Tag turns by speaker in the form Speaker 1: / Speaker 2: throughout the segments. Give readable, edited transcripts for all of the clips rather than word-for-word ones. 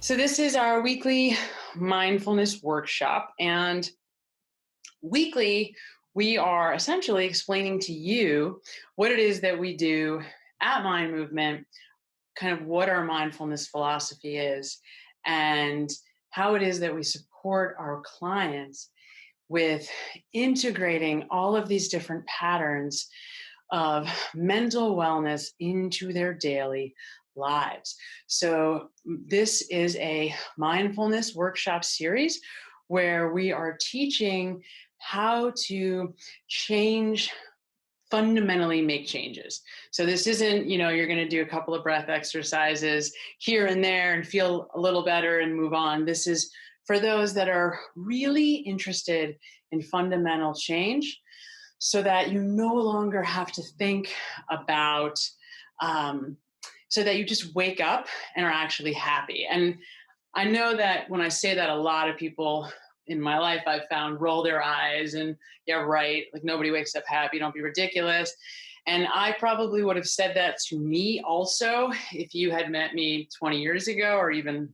Speaker 1: So this is our weekly mindfulness workshop, and weekly we are essentially explaining to you what it is that we do at Mind Movement, kind of what our mindfulness philosophy is, and how it is that we support our clients with integrating all of these different patterns of mental wellness into their daily lives. So, this is a mindfulness workshop series where we are teaching how to change, fundamentally make changes. So this isn't, you're going to do a couple of breath exercises here and there and feel a little better and move on. This is for those that are really interested in fundamental change, so that you no longer have to think about, so that you just wake up and are actually happy. And I know that when I say that, a lot of people in my life I've found roll their eyes and, yeah, right, like nobody wakes up happy, don't be ridiculous. And I probably would have said that to me also if you had met me 20 years ago or even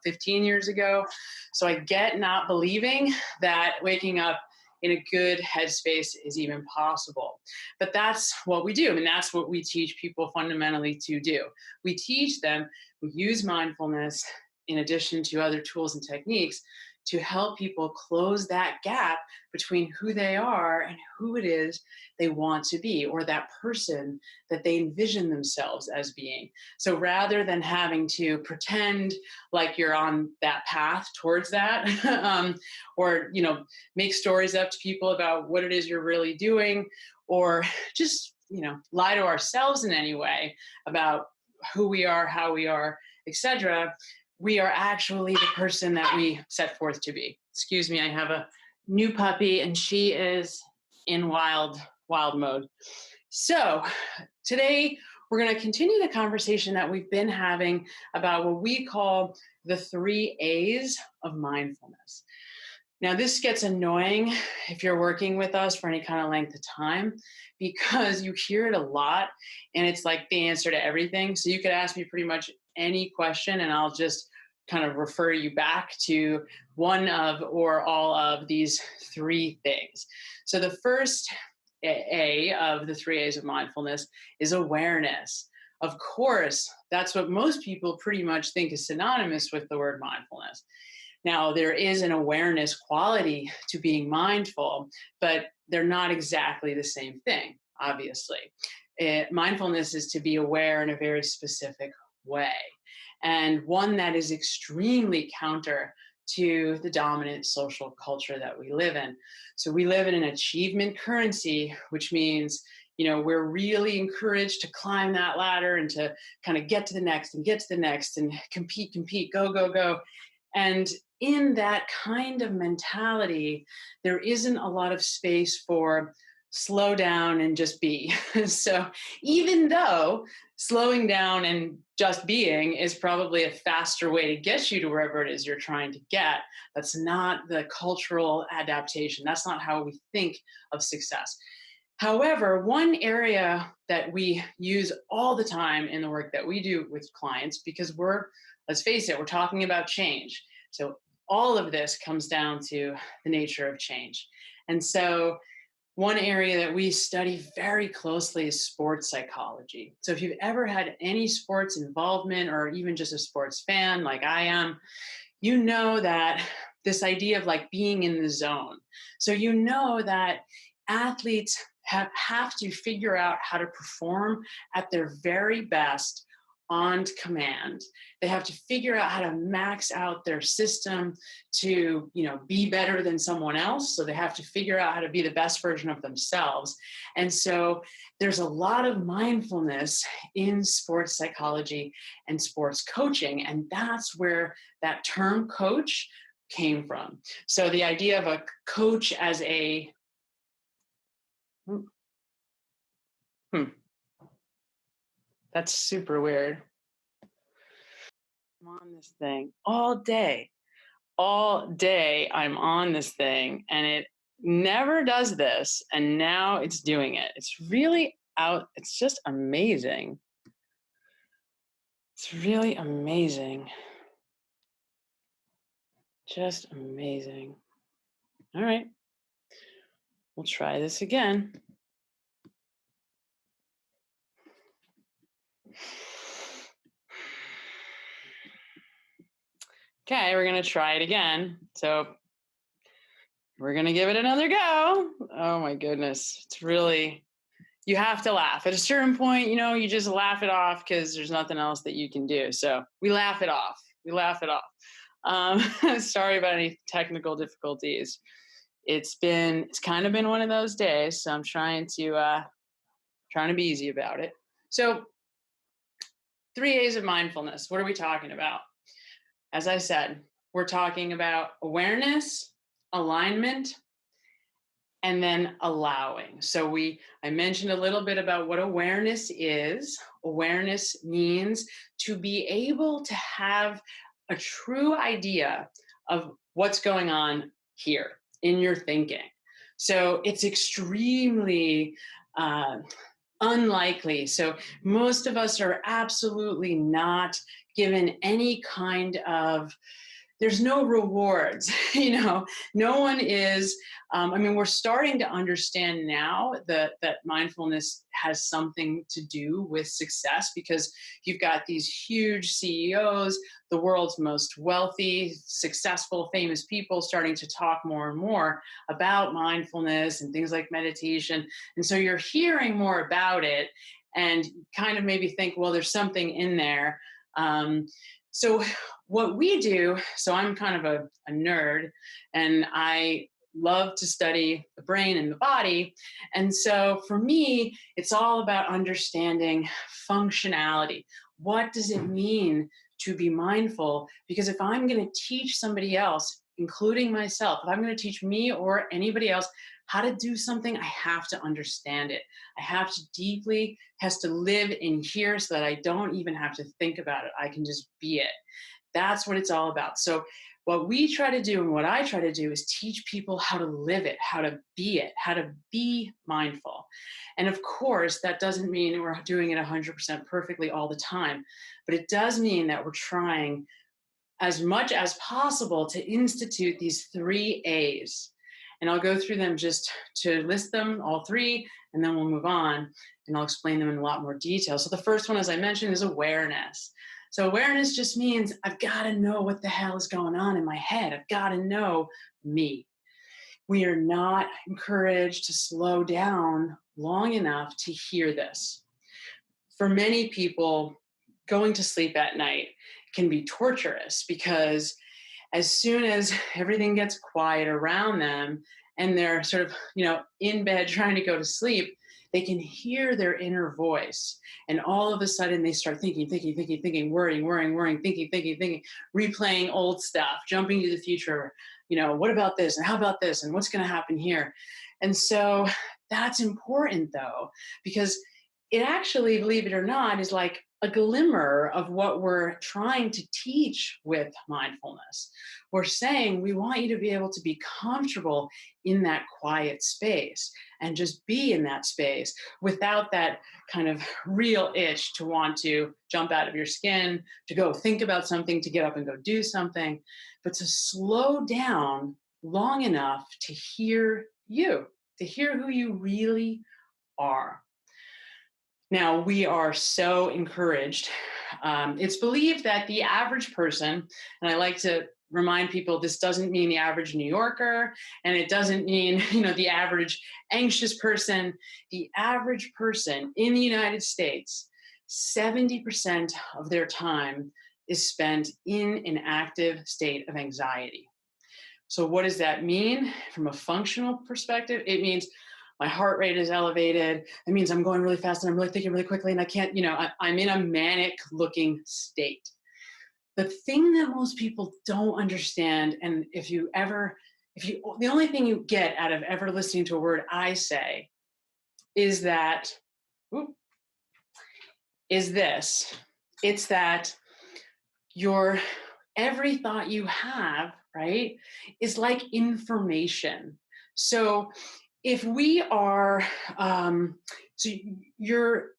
Speaker 1: 15 years ago. So I get not believing that waking up in a good headspace is even possible. But that's what we do. I mean, that's what we teach people fundamentally to do. We teach them, we use mindfulness in addition to other tools and techniques to help people close that gap between who they are and who it is they want to be, or that person that they envision themselves as being. So rather than having to pretend like you're on that path towards that, or make stories up to people about what it is you're really doing, or just lie to ourselves in any way about who we are, how we are, etc., we are actually the person that we set forth to be. Excuse me, I have a new puppy and she is in wild mode. So today we're going to continue the conversation that we've been having about what we call the 3 A's of mindfulness. Now, this gets annoying if you're working with us for any kind of length of time, because you hear it a lot and it's like the answer to everything. So you could ask me pretty much any question and I'll just kind of refer you back to one of or all of these 3 things. So the first A of the 3 A's of mindfulness is awareness. Of course, that's what most people pretty much think is synonymous with the word mindfulness. Now, there is an awareness quality to being mindful, but they're not exactly the same thing, obviously. Mindfulness is to be aware in a very specific way, and one that is extremely counter to the dominant social culture that we live in. So we live in an achievement currency, which means we're really encouraged to climb that ladder and to kind of get to the next and get to the next and compete, go. And in that kind of mentality, there isn't a lot of space for slow down and just be. So even though slowing down and just being is probably a faster way to get you to wherever it is you're trying to get, that's not the cultural adaptation. That's not how we think of success. However, one area that we use all the time in the work that we do with clients, because let's face it, we're talking about change. So all of this comes down to the nature of change. And so one area that we study very closely is sports psychology. So if you've ever had any sports involvement or even just a sports fan like I am, you know that this idea of like being in the zone. So you know that athletes have to figure out how to perform at their very best on command. They have to figure out how to max out their system to, be better than someone else. So they have to figure out how to be the best version of themselves. And so there's a lot of mindfulness in sports psychology and sports coaching. And that's where that term coach came from. So the idea of a coach as a That's super weird. I'm on this thing all day. all day I'm on this thing and it never does this. And now it's doing it. It's really out. It's just amazing. It's really amazing. Just amazing. All right. We'll try this again. Okay, we're going to try it again. So we're going to give it another go. Oh my goodness. It's really, you have to laugh. At a certain point, you just laugh it off because there's nothing else that you can do. So we laugh it off. We laugh it off. Sorry about any technical difficulties. It's kind of been one of those days. So I'm trying to be easy about it. So 3 A's of mindfulness. What are we talking about? As I said, we're talking about awareness, alignment, and then allowing. So I mentioned a little bit about what awareness is. Awareness means to be able to have a true idea of what's going on here in your thinking. So it's extremely unlikely. So most of us are absolutely not given any kind of, there's no rewards. No one is. We're starting to understand now that mindfulness has something to do with success, because you've got these huge CEOs, the world's most wealthy, successful, famous people starting to talk more and more about mindfulness and things like meditation. And so you're hearing more about it and kind of maybe think, well, there's something in there. So what we do, so I'm kind of a nerd, and I love to study the brain and the body. And so for me, it's all about understanding functionality. What does it mean to be mindful? Because if I'm going to teach somebody else, including myself, if I'm going to teach me or anybody else how to do something, I have to understand it. I have to deeply, has to live in here so that I don't even have to think about it. I can just be it. That's what it's all about. So what we try to do and what I try to do is teach people how to live it, how to be mindful. And of course, that doesn't mean we're doing it 100% perfectly all the time, but it does mean that we're trying as much as possible to institute these 3 A's. And I'll go through them just to list them, all 3, and then we'll move on and I'll explain them in a lot more detail. So the first one, as I mentioned, is awareness. So awareness just means I've got to know what the hell is going on in my head. I've got to know me. We are not encouraged to slow down long enough to hear this. For many people, going to sleep at night can be torturous, because as soon as everything gets quiet around them and they're sort of, in bed trying to go to sleep, they can hear their inner voice. And all of a sudden they start thinking, worrying, thinking, replaying old stuff, jumping to the future. What about this? And how about this? And what's going to happen here? And so that's important, though, because it actually, believe it or not, is like a glimmer of what we're trying to teach with mindfulness. We're saying we want you to be able to be comfortable in that quiet space and just be in that space without that kind of real itch to want to jump out of your skin, to go think about something, to get up and go do something, but to slow down long enough to hear you, to hear who you really are. Now, we are so encouraged. It's believed that the average person, and I like to remind people, this doesn't mean the average New Yorker, and it doesn't mean, the average anxious person. The average person in the United States, 70% of their time is spent in an active state of anxiety. So what does that mean from a functional perspective? It means my heart rate is elevated. It means I'm going really fast and I'm really thinking really quickly, and I can't, I'm in a manic looking state. The thing that most people don't understand, and the only thing you get out of ever listening to a word I say is that, it's that every thought you have, right, is like information. So if we are, so your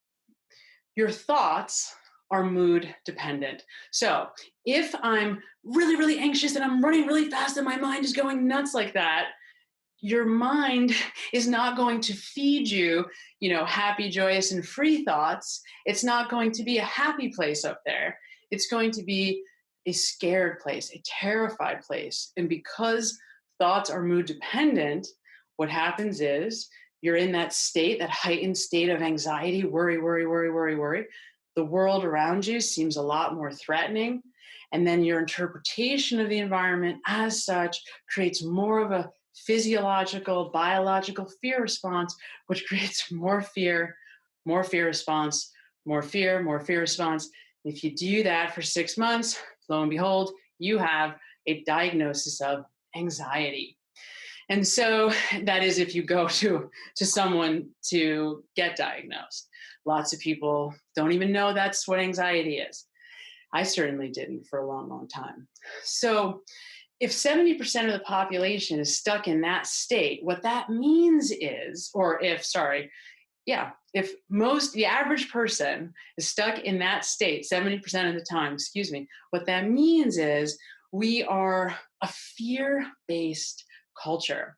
Speaker 1: your thoughts are mood dependent. So if I'm really, really anxious and I'm running really fast and my mind is going nuts like that, your mind is not going to feed you, happy, joyous, and free thoughts. It's not going to be a happy place up there. It's going to be a scared place, a terrified place. And because thoughts are mood dependent, what happens is you're in that state, that heightened state of anxiety, worry, worry, worry, worry, worry. The world around you seems a lot more threatening. And then your interpretation of the environment as such creates more of a physiological, biological fear response, which creates more fear response, more fear response. If you do that for 6 months, lo and behold, you have a diagnosis of anxiety. And so that is if you go to someone to get diagnosed. Lots of people don't even know that's what anxiety is. I certainly didn't for a long, long time. So if 70% of the population is stuck in that state, what that means is, or if, sorry, yeah, if the average person is stuck in that state 70% of the time, excuse me, what that means is we are a fear-based culture.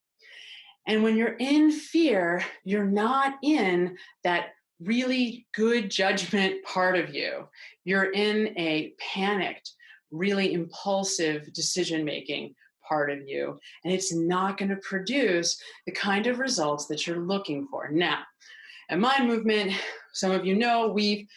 Speaker 1: And when you're in fear, you're not in that really good judgment part of you. You're in a panicked, really impulsive decision making part of you. And it's not going to produce the kind of results that you're looking for. Now, at Mind Mvmt, some of you know, we've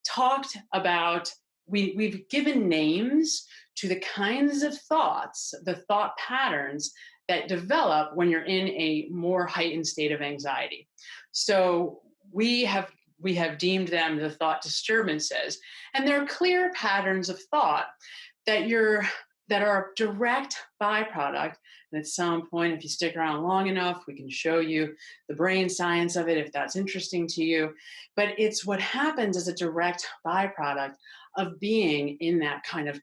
Speaker 1: talked about, we've given names to the kinds of thoughts, the thought patterns that develop when you're in a more heightened state of anxiety. So we have deemed them the thought disturbances, and they're clear patterns of thought that are a direct byproduct. And at some point, if you stick around long enough, we can show you the brain science of it if that's interesting to you. But it's what happens as a direct byproduct of being in that kind of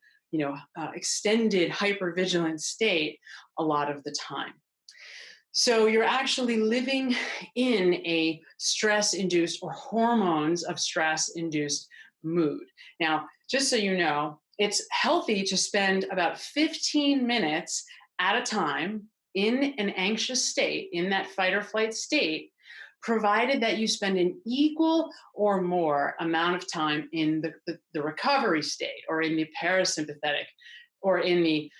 Speaker 1: extended hypervigilant state a lot of the time. So you're actually living in a stress-induced or hormones of stress-induced mood. Now, just so you know, it's healthy to spend about 15 minutes at a time in an anxious state, in that fight or flight state, provided that you spend an equal or more amount of time in the recovery state, or in the parasympathetic, or in the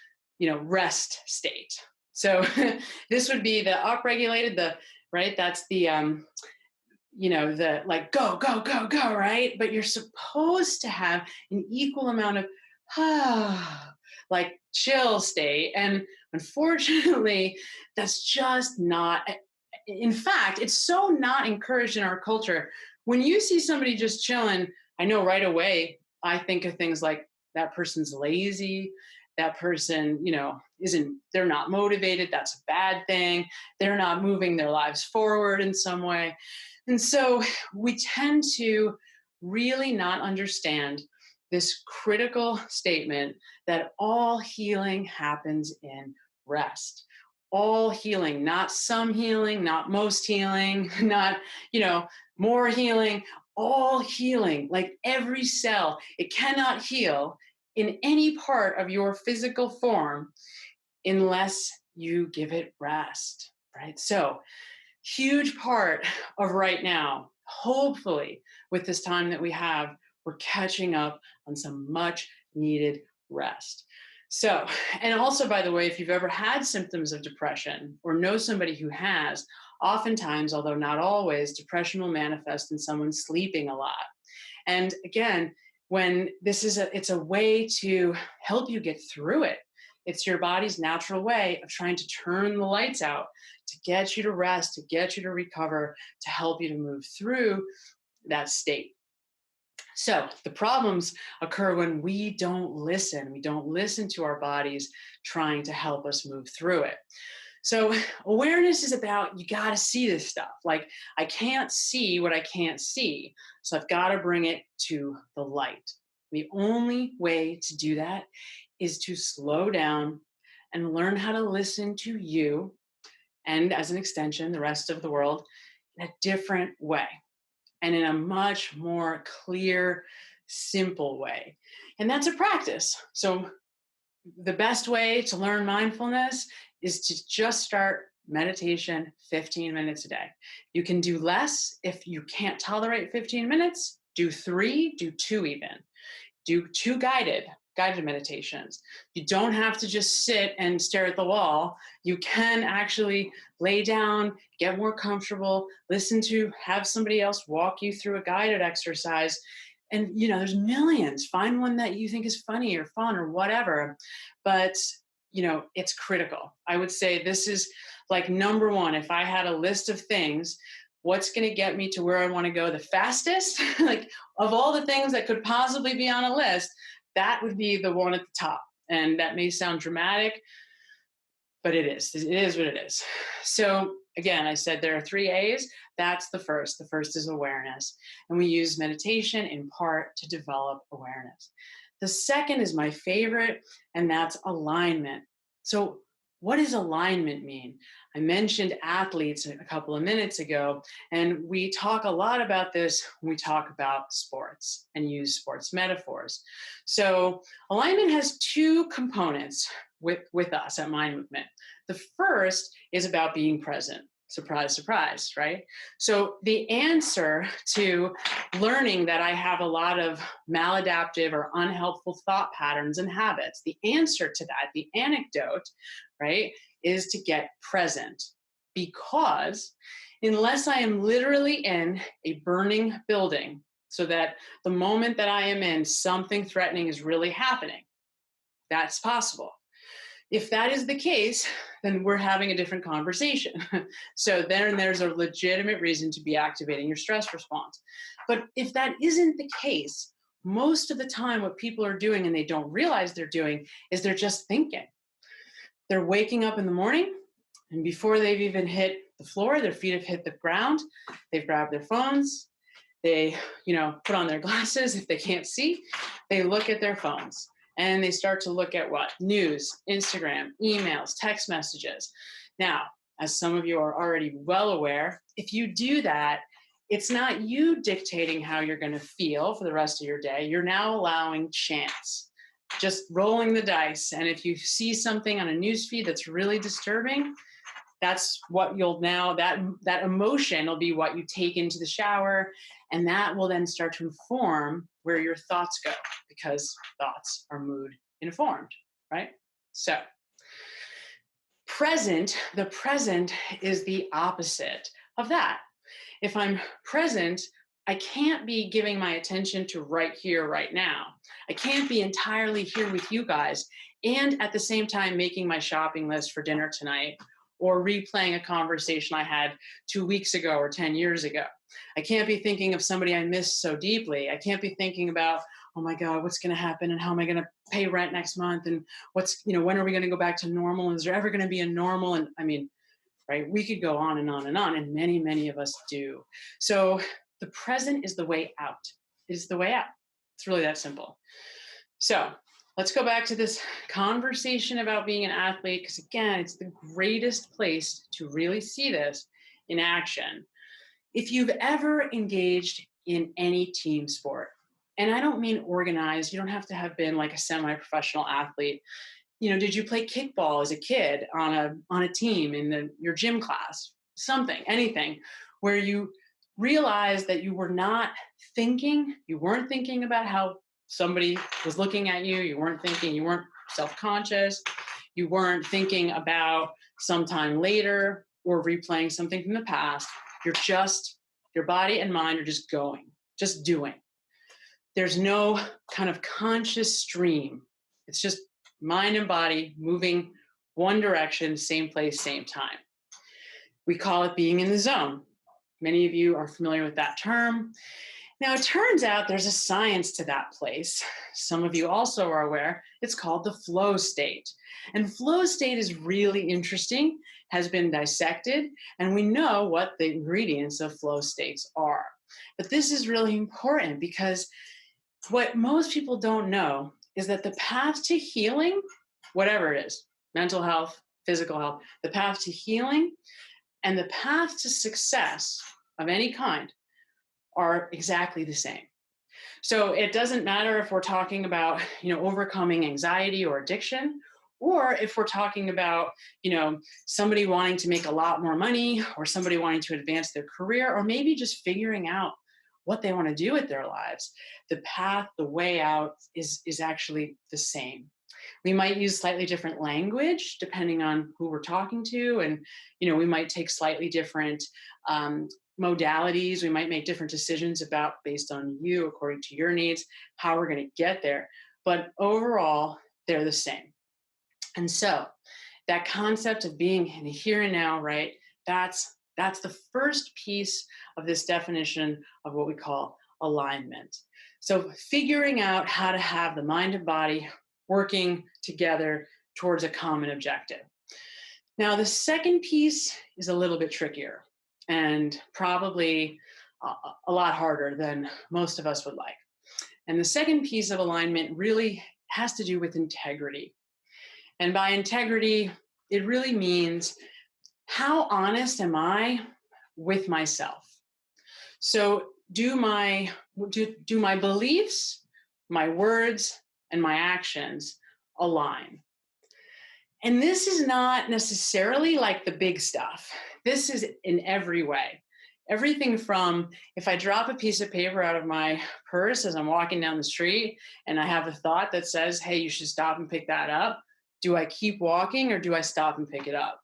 Speaker 1: rest state. So this would be the upregulated, right? That's the the like go, go, go, go, right? But you're supposed to have an equal amount of like chill state. And unfortunately, that's just not, in fact, it's so not encouraged in our culture. When you see somebody just chilling, I know right away, I think of things like that person's lazy, that person, they're not motivated. That's a bad thing. They're not moving their lives forward in some way. And so we tend to really not understand this critical statement that all healing happens in rest. All healing, not some healing, not most healing, not, more healing, all healing, like every cell. It cannot heal in any part of your physical form unless you give it rest, right? So, huge part of right now, hopefully, with this time that we have, we're catching up on some much needed rest. So, and also, by the way, if you've ever had symptoms of depression or know somebody who has, oftentimes, although not always, depression will manifest in someone sleeping a lot. And again, when it's a way to help you get through it. It's your body's natural way of trying to turn the lights out, to get you to rest, to get you to recover, to help you to move through that state. So the problems occur when we don't listen. We don't listen to our bodies trying to help us move through it. So awareness is about, you got to see this stuff. Like, I can't see what I can't see. So I've got to bring it to the light. The only way to do that is to slow down and learn how to listen to you and, as an extension, the rest of the world in a different way and in a much more clear, simple way. And that's a practice. So the best way to learn mindfulness is to just start meditation 15 minutes a day. You can do less if you can't tolerate 15 minutes. Do 3, do 2 even. Do 2 guided meditations. You don't have to just sit and stare at the wall. You can actually lay down, get more comfortable, have somebody else walk you through a guided exercise. And there's millions. Find one that you think is funny or fun or whatever. But it's critical. I would say this is like number one. If I had a list of things, what's going to get me to where I want to go the fastest, like of all the things that could possibly be on a list, that would be the one at the top. And that may sound dramatic, but it is. It is what it is. So again, I said there are 3 A's. That's the first. The first is awareness. And we use meditation in part to develop awareness. The second is my favorite, and that's alignment. So what does alignment mean? I mentioned athletes a couple of minutes ago, and we talk a lot about this when we talk about sports and use sports metaphors. So alignment has 2 components with us at Mind Movement. The first is about being present. Surprise, surprise, right? So the answer to learning that I have a lot of maladaptive or unhelpful thought patterns and habits, the answer to that, the anecdote, right, is to get present. Because unless I am literally in a burning building, so that the moment that I am in, something threatening is really happening, that's possible. If that is the case, then we're having a different conversation. So then there's a legitimate reason to be activating your stress response. But if that isn't the case, most of the time what people are doing, and they don't realize they're doing, is they're just thinking. They're waking up in the morning, and before they've even hit the floor, their feet have hit the ground, they've grabbed their phones, they put on their glasses if they can't see, they look at their phones. And they start to look at what? News, Instagram, emails, text messages. Now, as some of you are already well aware, if you do that, it's not you dictating how you're going to feel for the rest of your day. You're now allowing chance, just rolling the dice. And if you see something on a newsfeed that's really disturbing, that's what you'll now, that emotion will be what you take into the shower, and that will then start to inform where your thoughts go, because thoughts are mood informed, right? So the present is the opposite of that. If I'm present, I can't be giving my attention to right here, right now. I can't be entirely here with you guys and at the same time making my shopping list for dinner tonight, or replaying a conversation I had 2 weeks ago or 10 years ago. I can't be thinking of somebody I miss so deeply. I can't be thinking about, oh my God, what's going to happen and how am I going to pay rent next month? And when are we going to go back to normal? And is there ever going to be a normal? And right, we could go on and on and on, and many, many of us do. So the present is the way out. It is the way out. It's really that simple. So let's go back to this conversation about being an athlete, because again, it's the greatest place to really see this in action. If you've ever engaged in any team sport, and I don't mean organized, you don't have to have been like a semi-professional athlete. Did you play kickball as a kid on a team in your gym class? Something, anything, where you realized that you were not thinking, you weren't thinking about how somebody was looking at you, you weren't self-conscious, you weren't thinking about sometime later or replaying something from the past. Your body and mind are just going, just doing. There's no kind of conscious stream. It's just mind and body moving one direction, same place, same time. We call it being in the zone. Many of you are familiar with that term. Now, it turns out there's a science to that place. Some of you also are aware. It's called the flow state. And flow state is really interesting, has been dissected, and we know what the ingredients of flow states are. But this is really important because what most people don't know is that the path to healing, whatever it is, mental health, physical health, the path to healing and the path to success of any kind are exactly the same. So it doesn't matter if we're talking about, overcoming anxiety or addiction, or if we're talking about, somebody wanting to make a lot more money or somebody wanting to advance their career, or maybe just figuring out what they want to do with their lives. The path, the way out is actually the same. We might use slightly different language depending on who we're talking to. And, we might take slightly different modalities. We might make different decisions about based on you, according to your needs, how we're going to get there. But overall, they're the same. And so that concept of being in the here and now, right? That's the first piece of this definition of what we call alignment. So figuring out how to have the mind and body working together towards a common objective. Now, the second piece is a little bit trickier and probably a lot harder than most of us would like. And the second piece of alignment really has to do with integrity. And by integrity, it really means how honest am I with myself? So do my beliefs, my words, and my actions align? And this is not necessarily like the big stuff. This is in every way. Everything from if I drop a piece of paper out of my purse as I'm walking down the street and I have a thought that says, hey, you should stop and pick that up. Do I keep walking or do I stop and pick it up?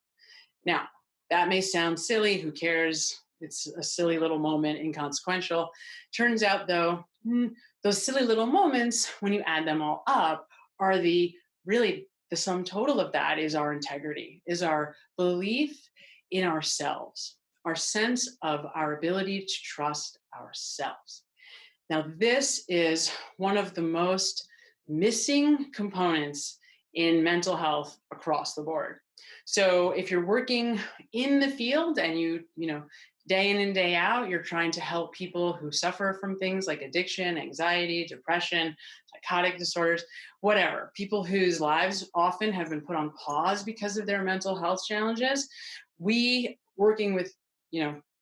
Speaker 1: Now, that may sound silly. Who cares? It's a silly little moment, inconsequential. Turns out, though, those silly little moments, when you add them all up, are the sum total of that is our integrity, is our belief in ourselves, our sense of our ability to trust ourselves. Now, this is one of the most missing components in mental health across the board. So if you're working in the field and you day in and day out, you're trying to help people who suffer from things like addiction, anxiety, depression, psychotic disorders, whatever, people whose lives often have been put on pause because of their mental health challenges, we working with,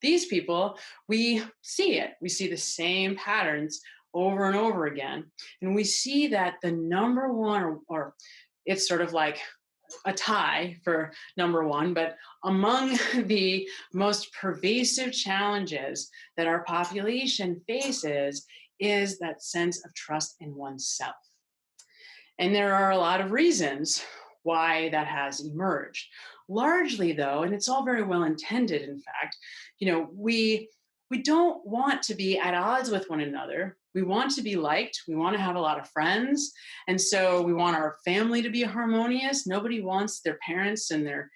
Speaker 1: these people, we see it. We see the same patterns over and over again. And we see that the number one, or it's sort of like a tie for number one, but among the most pervasive challenges that our population faces is that sense of trust in oneself. And there are a lot of reasons why that has emerged. Largely, though, and it's all very well intended, in fact, we don't want to be at odds with one another. We want to be liked. We want to have a lot of friends. And so we want our family to be harmonious. Nobody wants their parents and their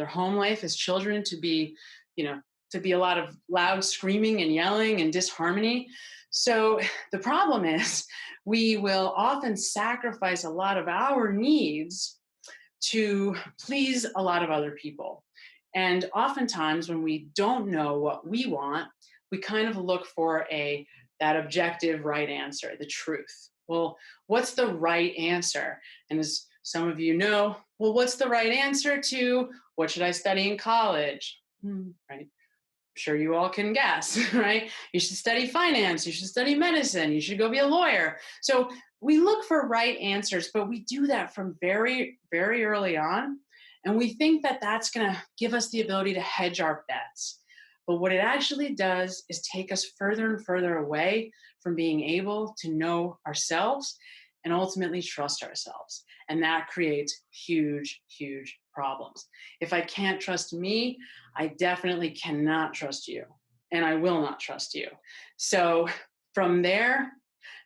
Speaker 1: home life as children to be a lot of loud screaming and yelling and disharmony. So the problem is we will often sacrifice a lot of our needs to please a lot of other people. And oftentimes when we don't know what we want, we kind of look for that objective right answer, the truth. Well, what's the right answer? And as some of you know, well, what's the right answer to what should I study in college? Right? Sure, you all can guess, right? You should study finance, you should study medicine, you should go be a lawyer. So we look for right answers, but we do that from very, very early on. And we think that that's going to give us the ability to hedge our bets. But what it actually does is take us further and further away from being able to know ourselves and ultimately trust ourselves. And that creates huge, huge problems. If I can't trust me, I definitely cannot trust you. And I will not trust you. So from there,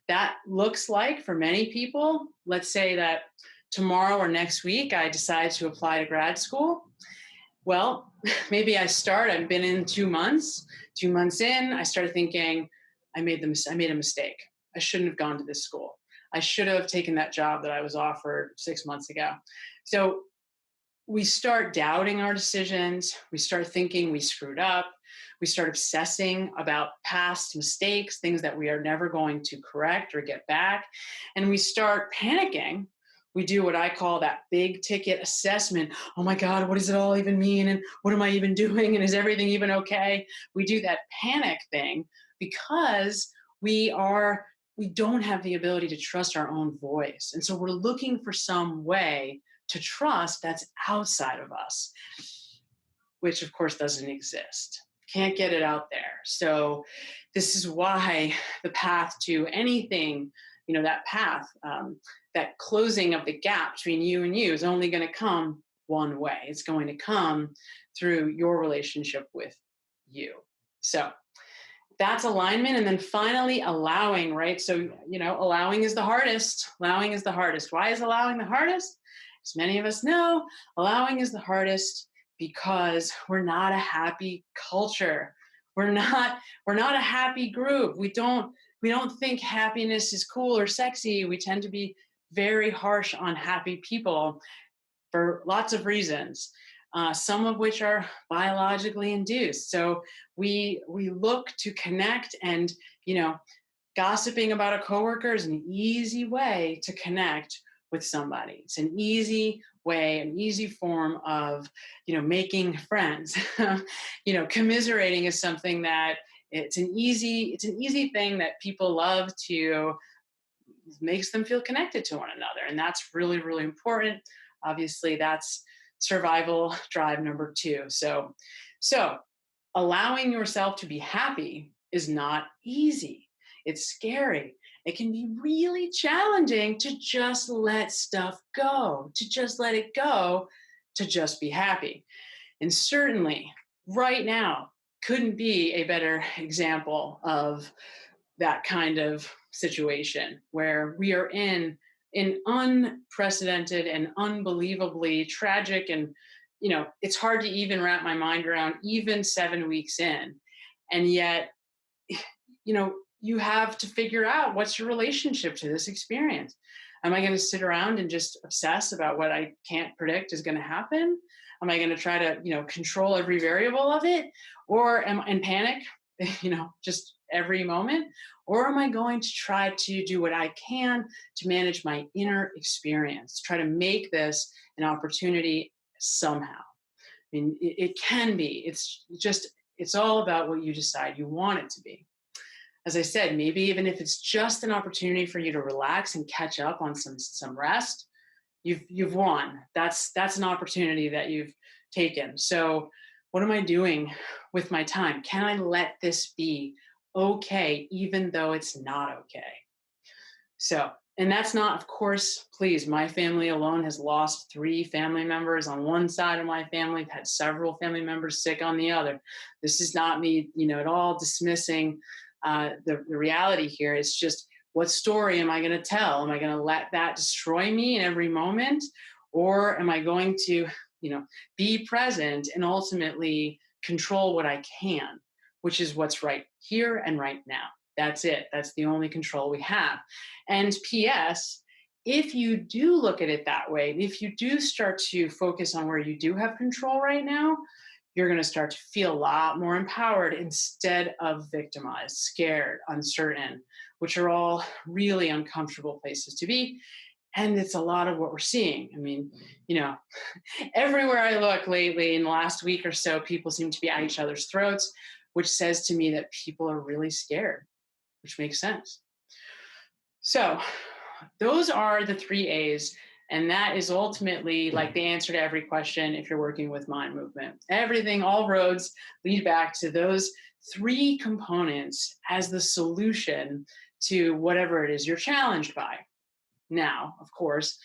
Speaker 1: that looks like for many people, let's say that tomorrow or next week, I decide to apply to grad school. Well, maybe I've been in 2 months. 2 months in, I started thinking, I made a mistake. I shouldn't have gone to this school. I should have taken that job that I was offered 6 months ago. So we start doubting our decisions. We start thinking we screwed up. We start obsessing about past mistakes, things that we are never going to correct or get back. And we start panicking. We do what I call that big ticket assessment. Oh my God, what does it all even mean? And what am I even doing? And is everything even okay? We do that panic thing because we don't have the ability to trust our own voice. And so we're looking for some way to trust that's outside of us, which of course doesn't exist. Can't get it out there. So this is why the path to anything, that path, that closing of the gap between you and you is only going to come one way. It's going to come through your relationship with you. So that's alignment. And then finally allowing, right? So, allowing is the hardest. Allowing is the hardest. Why is allowing the hardest? As many of us know, allowing is the hardest because we're not a happy culture. We're not a happy group. We don't think happiness is cool or sexy. We tend to be very harsh on happy people for lots of reasons, some of which are biologically induced. So we look to connect, and gossiping about a coworker is an easy way to connect with somebody. It's an easy way, an easy form of making friends. Commiserating is something that it's an easy thing that people love to, makes them feel connected to one another, and that's really, really important. Obviously, that's survival drive number 2. So allowing yourself to be happy is not easy. It's scary. It can be really challenging to just let stuff go, to just let it go, to just be happy. And certainly right now couldn't be a better example of that kind of situation where we are in an unprecedented and unbelievably tragic, and it's hard to even wrap my mind around even 7 weeks in. And yet, you have to figure out, what's your relationship to this experience? Am I going to sit around and just obsess about what I can't predict is going to happen? Am I going to try to, control every variable of it? Or am I in panic, just every moment? Or am I going to try to do what I can to manage my inner experience, try to make this an opportunity somehow? I mean, it can be. It's all about what you decide you want it to be. As I said, maybe even if it's just an opportunity for you to relax and catch up on some rest, you've won. That's an opportunity that you've taken. So what am I doing with my time? Can I let this be okay, even though it's not okay? So, and that's not, of course, please, my family alone has lost 3 family members on one side of my family, had several family members sick on the other. This is not me, at all dismissing the reality here. It's just, what story am I going to tell? Am I going to let that destroy me in every moment? Or am I going to, be present and ultimately control what I can, which is what's right here and right now? That's it. That's the only control we have. And P.S., if you do look at it that way, if you do start to focus on where you do have control right now, you're going to start to feel a lot more empowered instead of victimized, scared, uncertain, which are all really uncomfortable places to be. And it's a lot of what we're seeing. I mean, everywhere I look lately in the last week or so, people seem to be at each other's throats, which says to me that people are really scared, which makes sense. So those are the 3 A's. And that is ultimately like the answer to every question if you're working with mind movement. Everything, all roads lead back to those 3 components as the solution to whatever it is you're challenged by. Now, of course,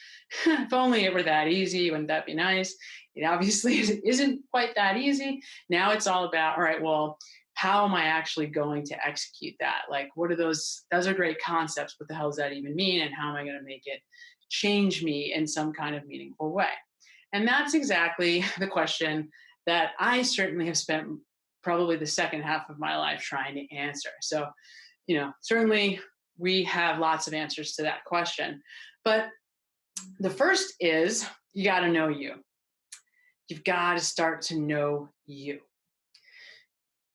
Speaker 1: if only it were that easy, wouldn't that be nice? It obviously isn't quite that easy. Now it's all about, all right, well, how am I actually going to execute that? Like, what are those are great concepts. What the hell does that even mean? And how am I going to make it change me in some kind of meaningful way? And that's exactly the question that I certainly have spent probably the second half of my life trying to answer. So, certainly we have lots of answers to that question. But the first is, you got to know you. You've got to start to know you.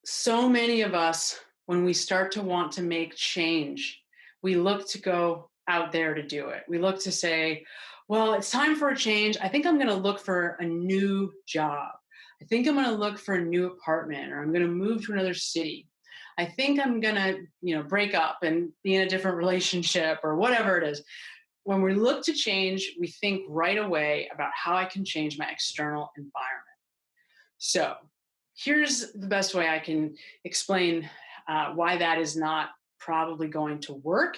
Speaker 1: So many of us, when we start to want to make change, we look to go out there to do it. We look to say, well, it's time for a change. I think I'm going to look for a new job. I think I'm going to look for a new apartment, or I'm going to move to another city. I think I'm going to, break up and be in a different relationship or whatever it is. When we look to change, we think right away about how I can change my external environment. So here's the best way I can explain why that is not probably going to work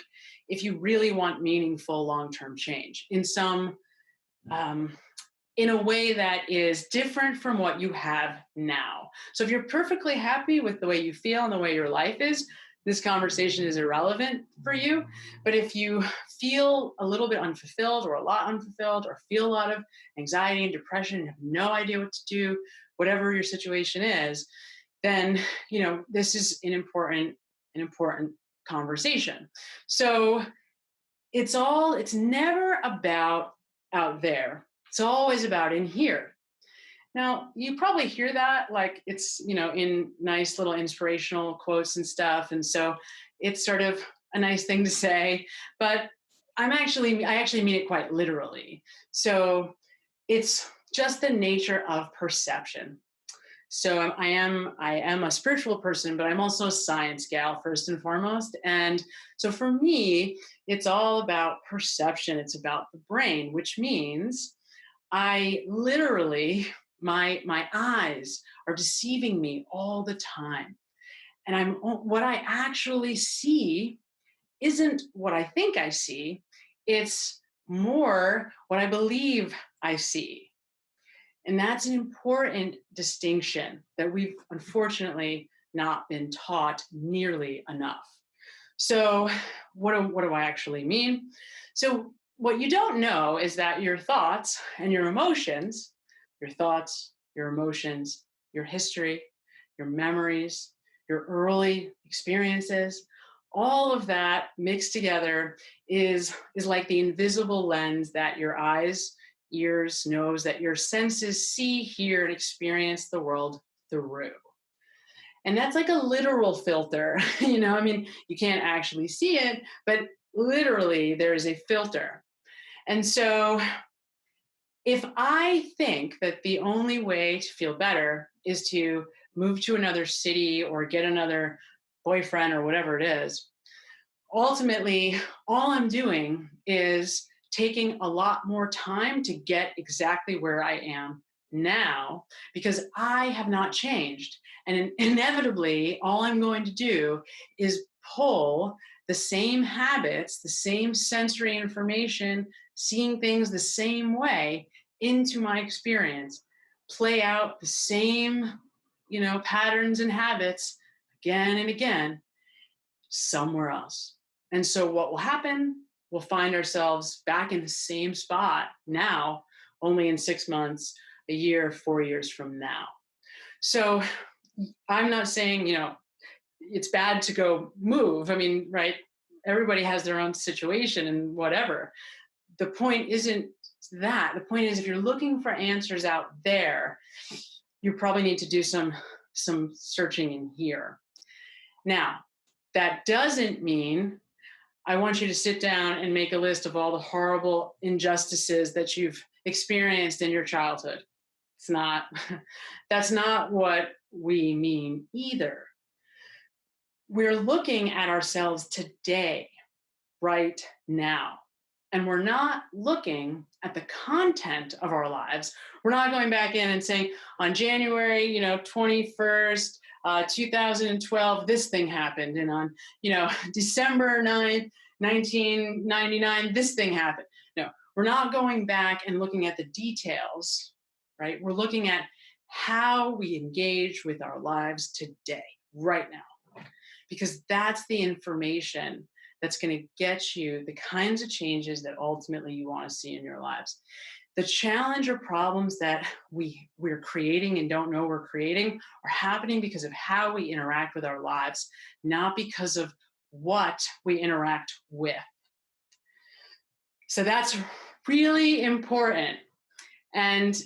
Speaker 1: if you really want meaningful long-term change um, in a way that is different from what you have now. So if you're perfectly happy with the way you feel and the way your life is, this conversation is irrelevant for you. But if you feel a little bit unfulfilled or a lot unfulfilled or feel a lot of anxiety and depression and have no idea what to do, whatever your situation is, then this is an important conversation. So it's never about out there. It's always about in here. Now, you probably hear that like it's, in nice little inspirational quotes and stuff. And so it's sort of a nice thing to say, but I actually mean it quite literally. So it's just the nature of perception. So I am a spiritual person, but I'm also a science gal first and foremost. And so for me, it's all about perception. It's about the brain, which means I literally my eyes are deceiving me all the time. And what I actually see isn't what I think I see. It's more what I believe I see. And that's an important distinction that we've unfortunately not been taught nearly enough. So, what do I actually mean? So, what you don't know is that your thoughts and your thoughts, your emotions, your history, your memories, your early experiences, all of that mixed together is like the invisible lens that your eyes, ears, nose, that your senses see, hear, and experience the world through. And that's like a literal filter. I mean, you can't actually see it, but literally there is a filter. And so if I think that the only way to feel better is to move to another city or get another boyfriend or whatever it is, ultimately, all I'm doing is taking a lot more time to get exactly where I am now because I have not changed. And inevitably, all I'm going to do is pull the same habits, the same sensory information, seeing things the same way into my experience, play out the same, patterns and habits again and again somewhere else. And so what will happen? We'll find ourselves back in the same spot now, only in 6 months, a year, 4 years from now. So I'm not saying, it's bad to go move. I mean, right? Everybody has their own situation and whatever. The point isn't that. The point is if you're looking for answers out there, you probably need to do some searching in here. Now, that doesn't mean I want you to sit down and make a list of all the horrible injustices that you've experienced in your childhood. It's not, that's not what we mean either. We're looking at ourselves today, right now. And we're not looking at the content of our lives. We're not going back in and saying on January, 21st, 2012, this thing happened. And on, December 9th, 1999, this thing happened. No, we're not going back and looking at the details, right? We're looking at how we engage with our lives today, right now, because that's the information that's going to get you the kinds of changes that ultimately you want to see in your lives. The challenge or problems that we're creating and don't know we're creating are happening because of how we interact with our lives, not because of what we interact with. So that's really important. And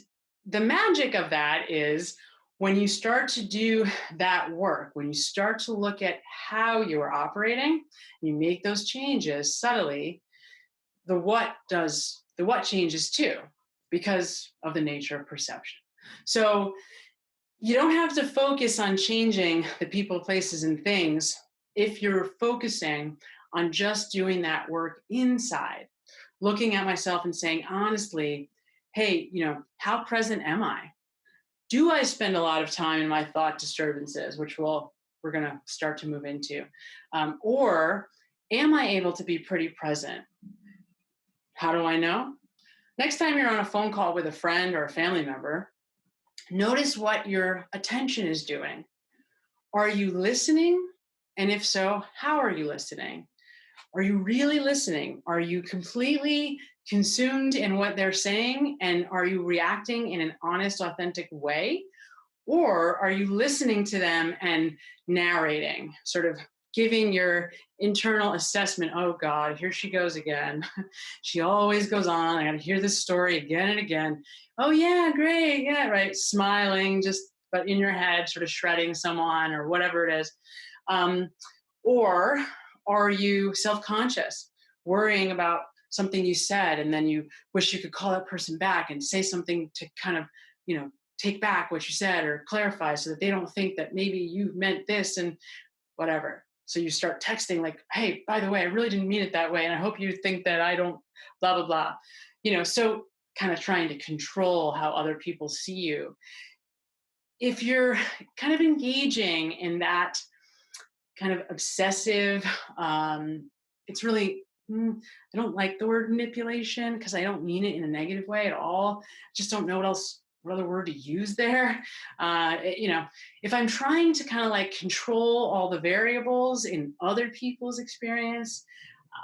Speaker 1: the magic of that is when you start to do that work, when you start to look at how you are operating, you make those changes subtly, the what changes too, because of the nature of perception. So you don't have to focus on changing the people, places, and things if you're focusing on just doing that work inside, looking at myself and saying, honestly, hey, how present am I? Do I spend a lot of time in my thought disturbances, which we're going to start to move into? Or am I able to be pretty present? How do I know? Next time you're on a phone call with a friend or a family member, notice what your attention is doing. Are you listening? And if so, how are you listening? Are you really listening? Are you completely consumed in what they're saying? And are you reacting in an honest, authentic way? Or are you listening to them and narrating, sort of giving your internal assessment? Oh God, here she goes again. She always goes on. I got to hear this story again and again. Oh yeah, great. Yeah, right. Smiling, but in your head, sort of shredding someone or whatever it is. Or are you self-conscious, worrying about something you said, and then you wish you could call that person back and say something to kind of, take back what you said or clarify so that they don't think that maybe you meant this and whatever. So you start texting like, hey, by the way, I really didn't mean it that way. And I hope you think that I don't blah, blah, blah. So kind of trying to control how other people see you. If you're kind of engaging in that kind of obsessive, it's really, I don't like the word manipulation because I don't mean it in a negative way at all. I just don't know what other word to use there. If I'm trying to kind of like control all the variables in other people's experience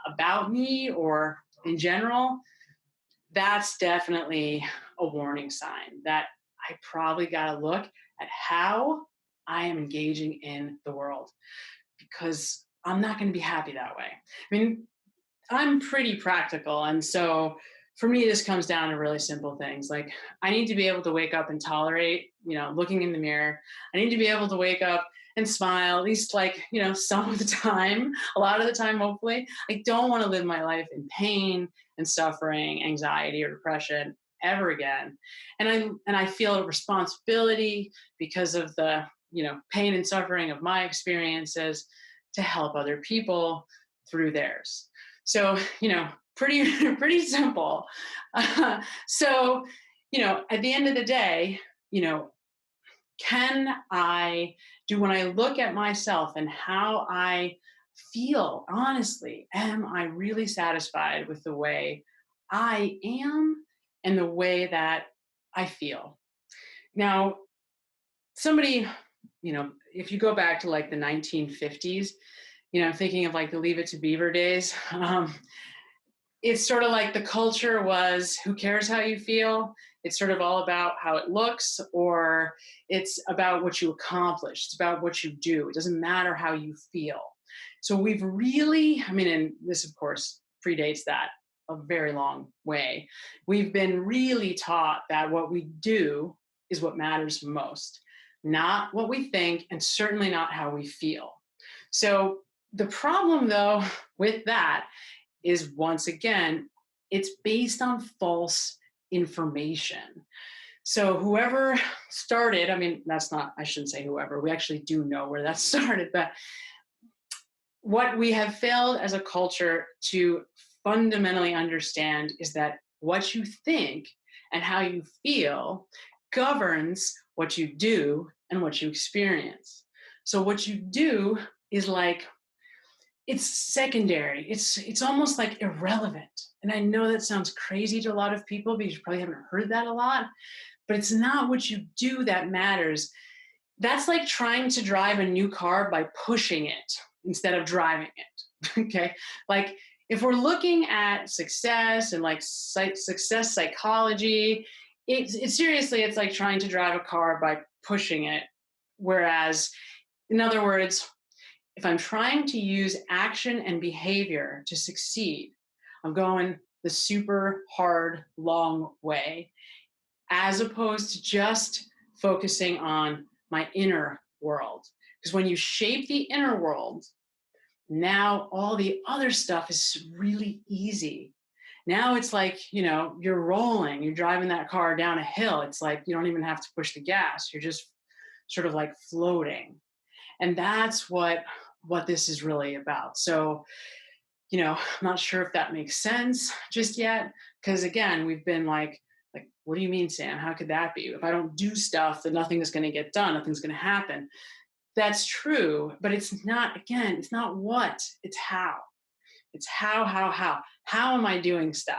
Speaker 1: about me or in general, that's definitely a warning sign that I probably got to look at how I am engaging in the world, because I'm not going to be happy that way. I mean, I'm pretty practical. And so for me, this comes down to really simple things. Like I need to be able to wake up and tolerate, looking in the mirror. I need to be able to wake up and smile, at least some of the time, a lot of the time, hopefully. I don't want to live my life in pain and suffering, anxiety or depression ever again. And I feel a responsibility because of the, pain and suffering of my experiences to help other people through theirs. So, pretty simple. So, at the end of the day, can I when I look at myself and how I feel, honestly, am I really satisfied with the way I am and the way that I feel? Now, somebody, if you go back to like the 1950s, thinking of like the Leave It to Beaver days, it's sort of like the culture was, who cares how you feel? It's sort of all about how it looks, or it's about what you accomplish. It's about what you do. It doesn't matter how you feel. So we've really, and this of course predates that a very long way. We've been really taught that what we do is what matters most, not what we think, and certainly not how we feel. So the problem though with that is, once again, it's based on false information. So whoever started, I shouldn't say whoever, we actually do know where that started, but what we have failed as a culture to fundamentally understand is that what you think and how you feel governs what you do and what you experience. So what you do is like, it's secondary. It's almost like irrelevant. And I know that sounds crazy to a lot of people because you probably haven't heard that a lot, but it's not what you do that matters. That's like trying to drive a new car by pushing it instead of driving it. Okay. Like if we're looking at success and like success psychology, it's seriously, it's like trying to drive a car by pushing it. Whereas, in other words, if I'm trying to use action and behavior to succeed, I'm going the super hard, long way, as opposed to just focusing on my inner world. Because when you shape the inner world, now all the other stuff is really easy. Now it's like, you're rolling, you're driving that car down a hill. It's like you don't even have to push the gas. You're just sort of like floating. And that's what this is really about. So, I'm not sure if that makes sense just yet. Because again, we've been like, what do you mean, Sam? How could that be? If I don't do stuff, then nothing is going to get done. Nothing's going to happen. That's true, but it's not what, it's how. It's how. How am I doing stuff?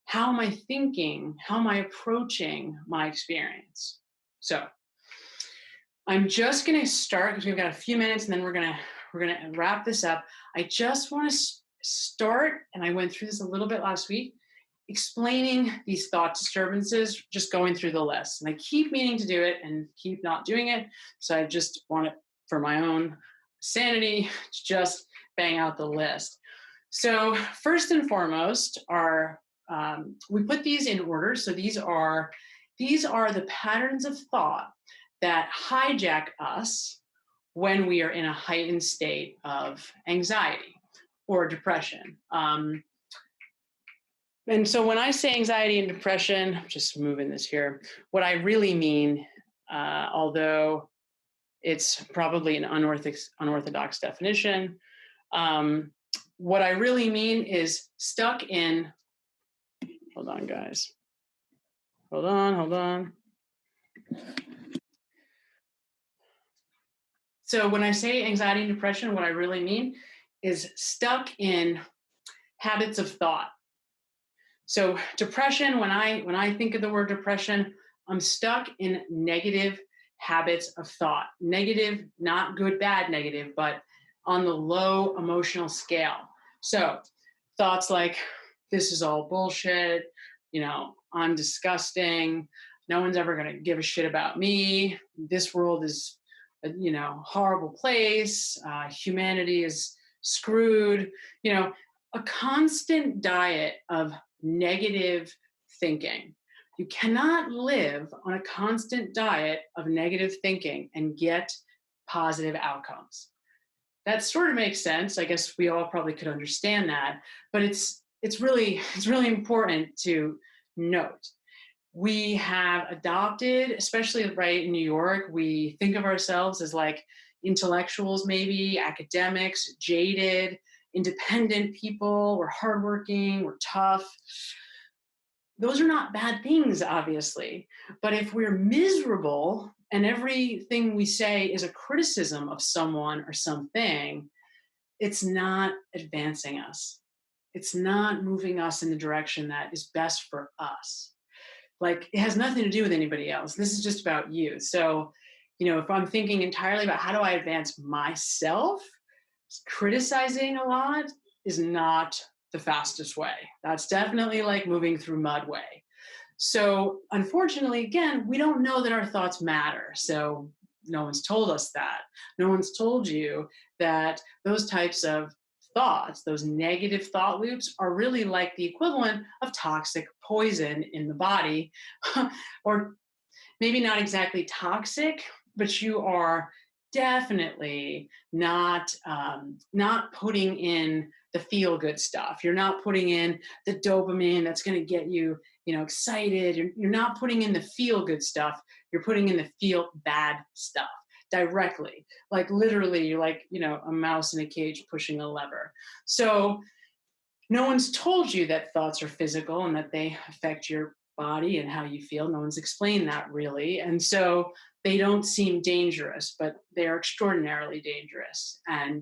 Speaker 1: How am I thinking? How am I approaching my experience? So I'm just going to start because we've got a few minutes and then we're going to wrap this up. I just want to start, and I went through this a little bit last week, explaining these thought disturbances, just going through the list. And I keep meaning to do it and keep not doing it. So I just want it for my own sanity to just bang out the list. So first and foremost we put these in order. So these are the patterns of thought that hijack us when we are in a heightened state of anxiety or depression. And so when I say anxiety and depression, I'm just moving this here, what I really mean, although it's probably an unorthodox definition, what I really mean is stuck in, hold on, guys. Hold on. So when I say anxiety and depression, what I really mean is stuck in habits of thought. So depression, when I think of the word depression, I'm stuck in negative habits of thought. Negative, not good, bad negative, but on the low emotional scale. So thoughts like, this is all bullshit, I'm disgusting, no one's ever going to give a shit about me, this world is a horrible place, humanity is screwed, a constant diet of negative thinking. You cannot live on a constant diet of negative thinking and get positive outcomes. That sort of makes sense. I guess we all probably could understand that, but it's really important to note. We have adopted, especially right in New York, we think of ourselves as like intellectuals, maybe academics, jaded, independent people. We're hardworking, we're tough. Those are not bad things, obviously. But if we're miserable and everything we say is a criticism of someone or something, it's not advancing us. It's not moving us in the direction that is best for us. Like, it has nothing to do with anybody else. This is just about you. So, if I'm thinking entirely about how do I advance myself, criticizing a lot is not the fastest way. That's definitely like moving through mud way. So unfortunately, again, we don't know that our thoughts matter. So no one's told us that. No one's told you that those types of thoughts, those negative thought loops, are really like the equivalent of toxic poison in the body. Or maybe not exactly toxic, but you are definitely not putting in the feel-good stuff. You're not putting in the dopamine that's going to get you, excited. You're not putting in the feel-good stuff. You're putting in the feel-bad stuff directly. Like literally, you're like, a mouse in a cage pushing a lever. So no one's told you that thoughts are physical and that they affect your body and how you feel. No one's explained that really. And so they don't seem dangerous, but they're extraordinarily dangerous. And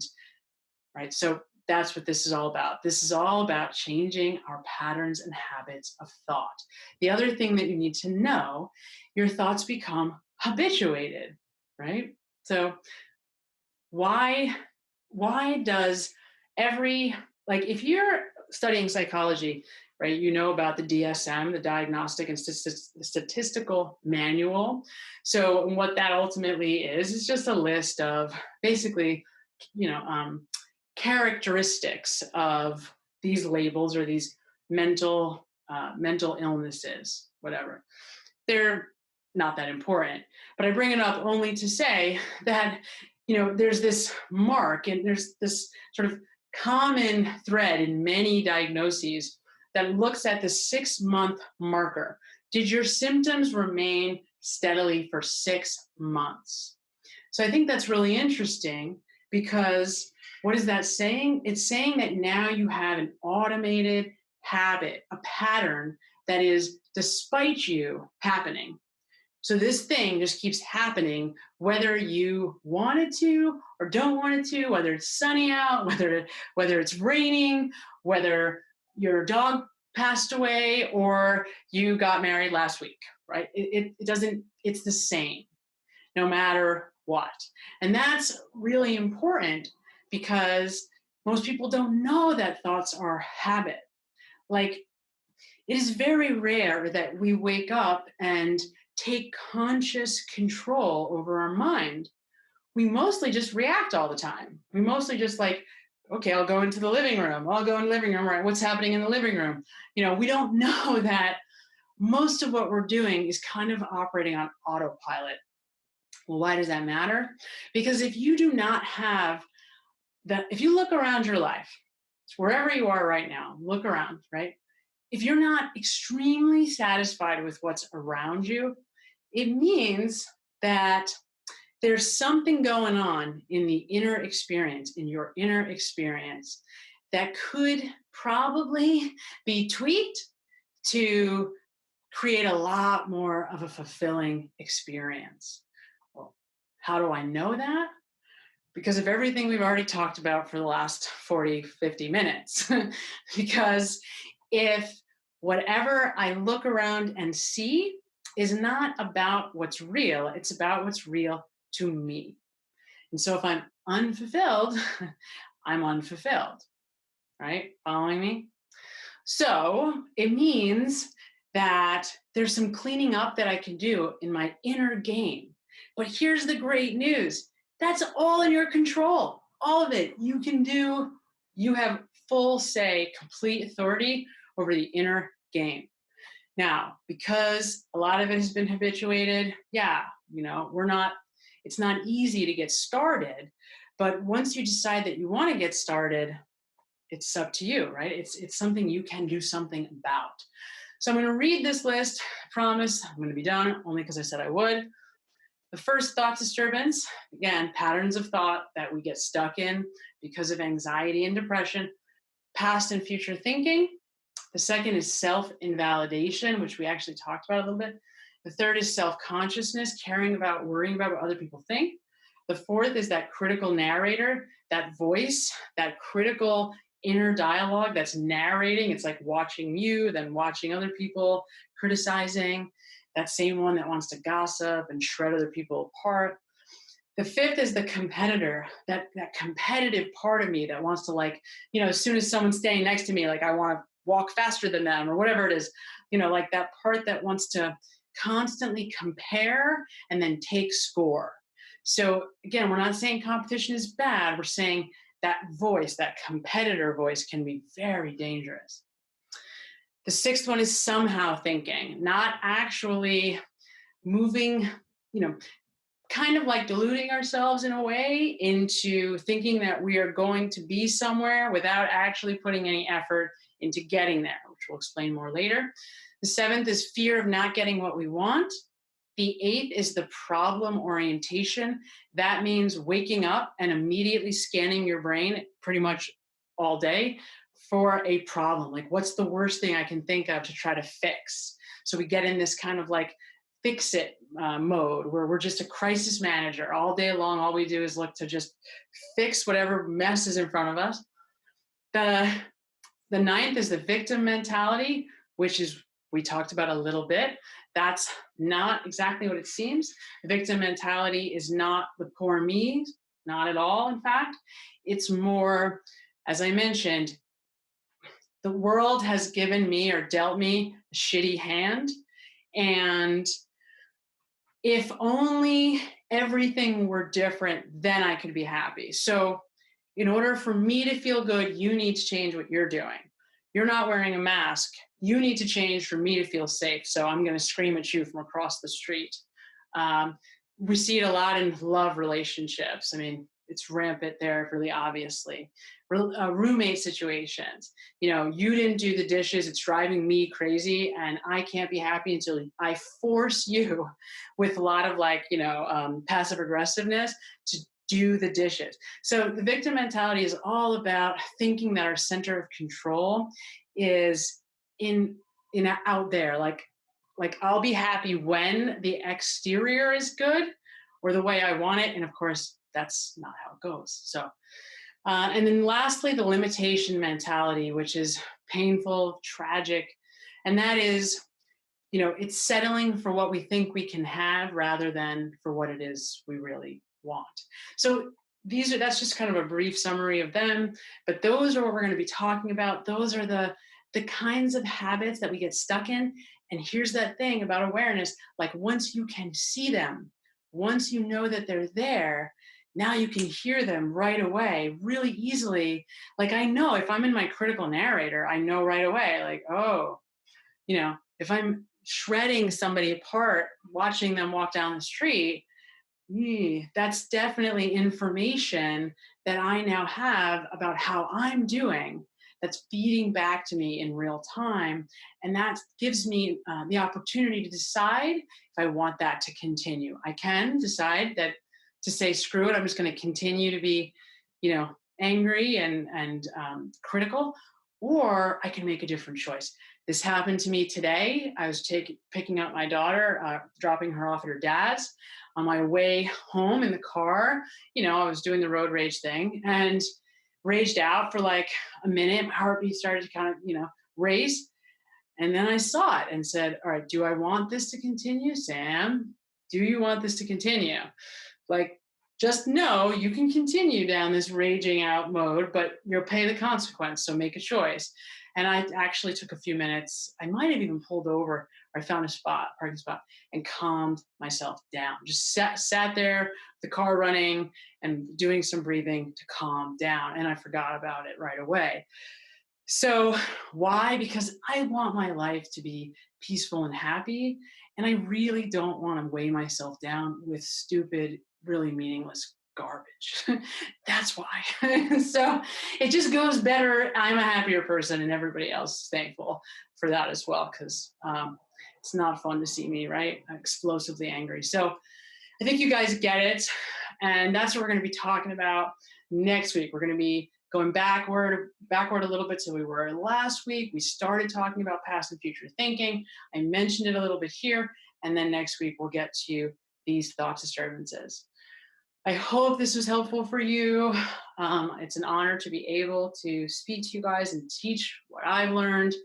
Speaker 1: right, so that's what this is all about. This is all about changing our patterns and habits of thought. The other thing that you need to know, your thoughts become habituated, right? So why does if you're studying psychology, right, about the DSM, the Diagnostic and Statistical Manual. So what that ultimately is just a list of basically, characteristics of these labels or these mental illnesses, whatever. They're not that important. But I bring it up only to say that, there's this mark and there's this sort of common thread in many diagnoses that looks at the 6-month marker. Did your symptoms remain steadily for 6 months? So I think that's really interesting because what is that saying? It's saying that now you have an automated habit, a pattern that is, despite you, happening. So this thing just keeps happening, whether you want it to or don't want it to, whether it's sunny out, whether it's raining, whether your dog passed away or you got married last week, right? It doesn't, it's the same no matter what. And that's really important because most people don't know that thoughts are habit. Like, it is very rare that we wake up and take conscious control over our mind. We mostly just react all the time. We mostly just like, okay, I'll go into the living room. I'll go in the living room, right? What's happening in the living room? We don't know that most of what we're doing is kind of operating on autopilot. Well, why does that matter? Because if you do not have that, if you look around your life, wherever you are right now, look around, right? If you're not extremely satisfied with what's around you, it means that there's something going on in the inner experience, in your inner experience, that could probably be tweaked to create a lot more of a fulfilling experience. Well, how do I know that? Because of everything we've already talked about for the last 40, 50 minutes. Because if whatever I look around and see is not about what's real, it's about what's real to me. And so if I'm unfulfilled, I'm unfulfilled, right? Following me? So it means that there's some cleaning up that I can do in my inner game. But here's the great news. That's all in your control. All of it you can do. You have full say, complete authority over the inner game. Now, because a lot of it has been habituated, it's not easy to get started. But once you decide that you want to get started, it's up to you, right? It's something you can do something about. So I'm going to read this list. I promise I'm going to be done only because I said I would. The first, thought disturbance. Again, patterns of thought that we get stuck in because of anxiety and depression. Past and future thinking. The second is self-invalidation, which we actually talked about a little bit. The third is self-consciousness, worrying about what other people think. The fourth is that critical narrator, that voice, that critical inner dialogue that's narrating. It's like watching you, then watching other people, criticizing. That same one that wants to gossip and shred other people apart. The fifth is the competitor, that competitive part of me that wants to as soon as someone's standing next to me, I want to walk faster than them or whatever it is, that part that wants to constantly compare and then take score. So again, we're not saying competition is bad. We're saying that voice, that competitor voice, can be very dangerous. The sixth one is somehow thinking, not actually moving, kind of like deluding ourselves in a way into thinking that we are going to be somewhere without actually putting any effort into getting there, which we'll explain more later. The seventh is fear of not getting what we want. The eighth is the problem orientation. That means waking up and immediately scanning your brain pretty much all day for a problem. Like, what's the worst thing I can think of to try to fix? So we get in this kind of fix it mode where we're just a crisis manager all day long. All we do is look to just fix whatever mess is in front of us. The ninth is the victim mentality, which we talked about a little bit. That's not exactly what it seems. The victim mentality is not the poor me, not at all, in fact. It's more, as I mentioned, the world has given me or dealt me a shitty hand. And if only everything were different, then I could be happy. So in order for me to feel good, you need to change what you're doing. You're not wearing a mask. you need to change for me to feel safe. So I'm going to scream at you from across the street. Um, we see it a lot in love relationships. I mean, it's rampant there, really obviously. Roommate situations. You didn't do the dishes. It's driving me crazy, and I can't be happy until I force you, with a lot of passive aggressiveness, to do the dishes. So the victim mentality is all about thinking that our center of control is in out there, like I'll be happy when the exterior is good or the way I want it. And of course, that's not how it goes. So, and then lastly, the limitation mentality, which is painful, tragic. And that is, it's settling for what we think we can have rather than for what it is we really want. So that's just kind of a brief summary of them, but those are what we're going to be talking about. Those are the kinds of habits that we get stuck in. And here's that thing about awareness, like once you can see them, once you know that they're there, now you can hear them right away, really easily. Like I know if I'm in my critical narrator, I know right away, like, oh, if I'm shredding somebody apart, watching them walk down the street, that's definitely information that I now have about how I'm doing, that's feeding back to me in real time. And that gives me the opportunity to decide if I want that to continue. I can decide that to say, screw it, I'm just going to continue to be, angry and critical, or I can make a different choice. This happened to me today. I was picking up my daughter, dropping her off at her dad's. On my way home in the car, I was doing the road rage thing and raged out for like a minute. My heartbeat started to kind of, race. And then I saw it and said, all right, do I want this to continue? Sam, do you want this to continue? Like, just know you can continue down this raging out mode, but you'll pay the consequence. So make a choice. And I actually took a few minutes. I might have even pulled over, or I found a parking spot, and calmed myself down. Just sat there, the car running and doing some breathing to calm down. And I forgot about it right away. So why? Because I want my life to be peaceful and happy. And I really don't want to weigh myself down with stupid, really meaningless garbage. That's why. So it just goes better. I'm a happier person, and everybody else is thankful for that as well, because it's not fun to see me, right? Explosively angry. So I think you guys get it. And that's what we're going to be talking about next week. We're going to be going backward a little bit to where we were last week. We started talking about past and future thinking. I mentioned it a little bit here. And then next week, we'll get to these thought disturbances. I hope this was helpful for you. It's an honor to be able to speak to you guys and teach what I've learned.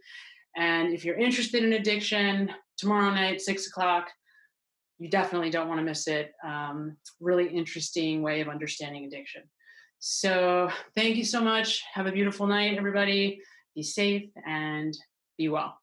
Speaker 1: And if you're interested in addiction, tomorrow night, 6:00, you definitely don't want to miss it. Really interesting way of understanding addiction. So thank you so much. Have a beautiful night, everybody. Be safe and be well.